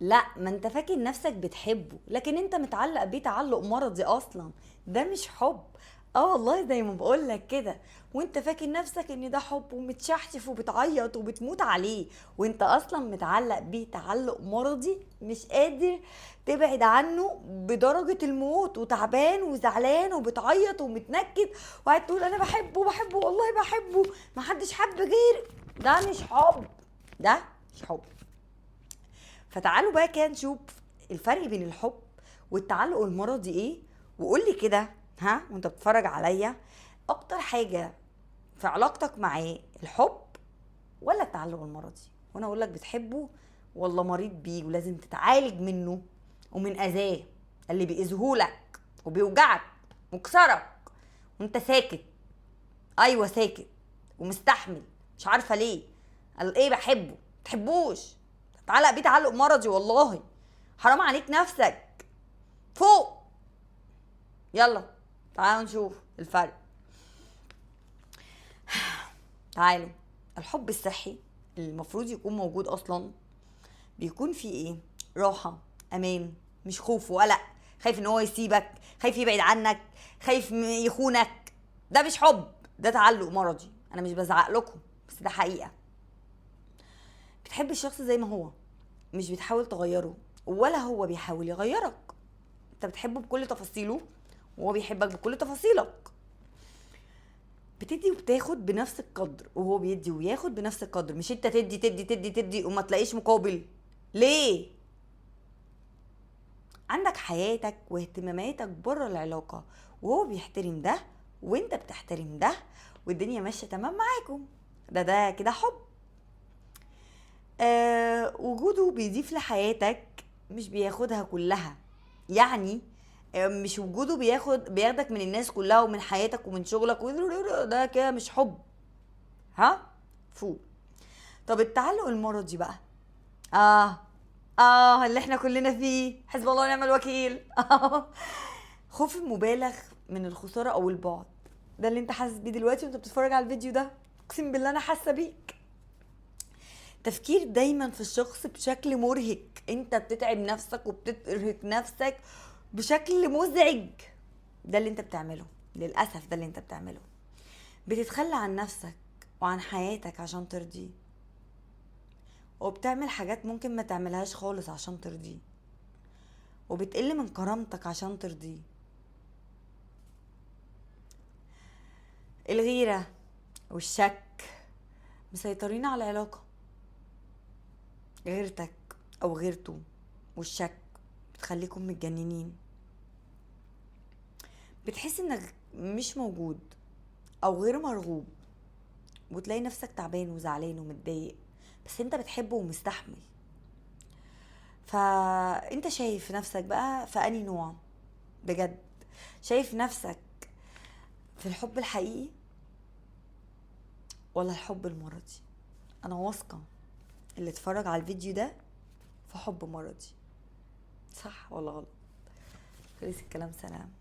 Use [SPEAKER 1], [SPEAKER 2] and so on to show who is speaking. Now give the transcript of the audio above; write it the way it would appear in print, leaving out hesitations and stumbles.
[SPEAKER 1] لا، ما انت فاكر نفسك بتحبه، لكن انت متعلق بيه تعلق مرضي اصلا. ده مش حب. اه والله زي ما بقولك كده. وانت فاكر نفسك ان ده حب ومتشحتف وبتعيط وبتموت عليه، وانت اصلا متعلق بيه تعلق مرضي مش قادر تبعد عنه بدرجة الموت، وتعبان وزعلان وبتعيط ومتنكد وقاعد تقول انا بحبه بحبه والله بحبه، محدش حب غيري. ده مش حب. ده مش حب. فتعالوا بقى كده نشوف الفرق بين الحب والتعلق المرضي ايه. وقولي كده، ها وانت بتتفرج عليا، اكتر حاجة في علاقتك معاه الحب ولا التعلق المرضي؟ وانا اقول لك بتحبه والله مريض بيه ولازم تتعالج منه ومن اذاه اللي بيأذيهولك وبيوجعك وكسرك وانت ساكت. ايوه ساكت ومستحمل، مش عارفه ليه. قال ايه بحبه؟ تحبوش؟ تعلق بيه تعلق مرضي والله. حرام عليك نفسك. فوق. يلا تعالوا نشوف الفرق. تعالوا. الحب الصحي اللي المفروض يكون موجود اصلا بيكون فيه ايه؟ راحه، امان، مش خوف وقلق. خايف ان هو يسيبك، خايف يبعد عنك، خايف يخونك. ده مش حب، ده تعلق مرضي. انا مش بزعق لكم بس ده حقيقه. بتحب الشخص زي ما هو، مش بتحاول تغيره ولا هو بيحاول يغيرك. انت بتحبه بكل تفاصيله وهو بيحبك بكل تفاصيلك. بتدي وبتاخد بنفس القدر وهو بيدي وياخد بنفس القدر، مش انت تدي تدي تدي تدي وما تلاقيش مقابل. ليه؟ عندك حياتك واهتماماتك بره العلاقة، وهو بيحترم ده وانت بتحترم ده، والدنيا ماشية تمام معاكم. ده كده حب. وجوده بيضيف لحياتك مش بياخدها كلها. يعني مش وجوده بياخدك من الناس كلها ومن حياتك ومن شغلك ده كده مش حب. ها؟ فوق. طب التعلق المرضي بقى؟ اه. اه اللي احنا كلنا فيه، حسب الله ونعم الوكيل. خوف مبالغ من الخسارة او البعد. ده اللي انت حاسس بيه دلوقتي وانت بتتفرج على الفيديو ده. اقسم بالله انا حاسة بيك. تفكير دايما في الشخص بشكل مرهق، انت بتتعب نفسك وبترهق نفسك بشكل مزعج. ده اللي انت بتعمله للأسف، ده اللي انت بتعمله. بتتخلى عن نفسك وعن حياتك عشان ترضيه، وبتعمل حاجات ممكن ما تعملهاش خالص عشان ترضيه، وبتقل من كرامتك عشان ترضيه. الغيرة والشك مسيطرين على العلاقة. غيرتك او غيرته والشك بتخليكم متجننين. بتحس انك مش موجود او غير مرغوب، وتلاقي نفسك تعبان وزعلان ومتضايق، بس انت بتحبه ومستحمل. فانت شايف نفسك بقى في انهي نوع بجد؟ شايف نفسك في الحب الحقيقي ولا الحب المرضي؟ انا واثقه اللي اتفرج على الفيديو ده في حب مرضي. صح ولا غلط؟ خلص الكلام، سلام.